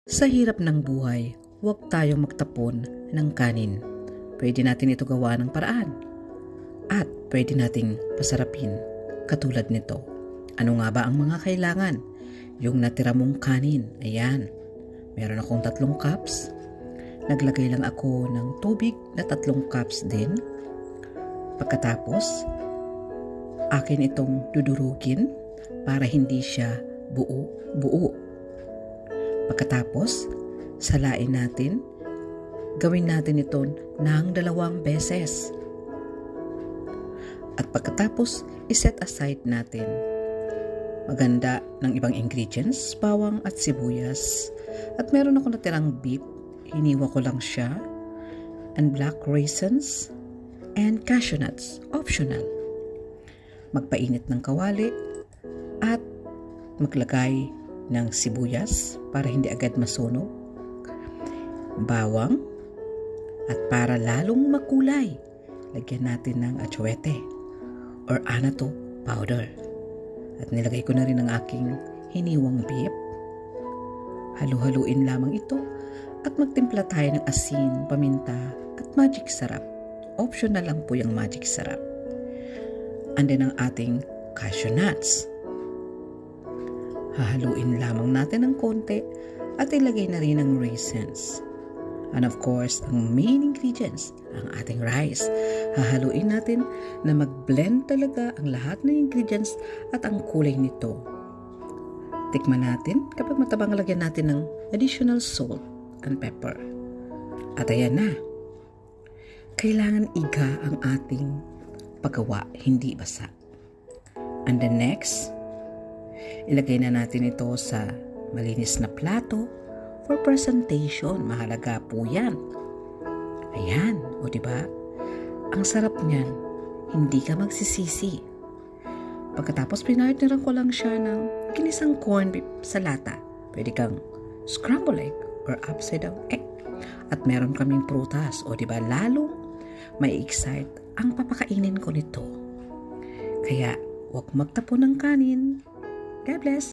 Sa hirap ng buhay, huwag tayong magtapon ng kanin. Pwede natin ito gawa ng paraan. At pwede nating pasarapin katulad nito. Ano nga ba ang mga kailangan? Yung natira mong kanin, ayan. Meron akong 3 cups. Naglagay lang ako ng tubig na 3 cups din. Pagkatapos, akin itong dudurugin para hindi siya buo. Pagkatapos, salain natin. Gawin natin ito ng 2 beses. At pagkatapos, iset aside natin. Maganda ng ibang ingredients, bawang at sibuyas. At meron ako natirang beef, hiniwa ko lang siya. And black raisins and cashew nuts, optional. Magpainit ng kawali at maglagay ng sibuyas para hindi agad masunog. Bawang at para lalong makulay, lagyan natin ng atsuete or anato powder. At nilagay ko na rin ang aking hiniwang beef. Halu-haluin lamang ito at magtimpla tayo ng asin, paminta at magic sarap. Optional lang po yung magic sarap. And then ang ating cashew nuts. Hahaluin lamang natin ng konti at ilagay na rin ang raisins. And of course, ang main ingredients, ang ating rice. Hahaluin natin na mag-blend talaga ang lahat ng ingredients at ang kulay nito. Tikman natin kapag matabang, lagyan natin ng additional salt and pepper. At ayan na. Kailangan iga ang ating paggawa, hindi basa. And the next, ilagay na natin ito sa malinis na plato for presentation. Mahalaga po yan. Ayan, o diba? Ang sarap niyan, hindi ka magsisisi. Pagkatapos, pinartneran ko lang siya ng ginisang corn beef sa lata. Pwede kang scramble egg or upside down egg. At meron kaming prutas, o diba? Lalong may excite ang papakainin ko nito. Kaya, huwag magtapon ng kanin. God bless!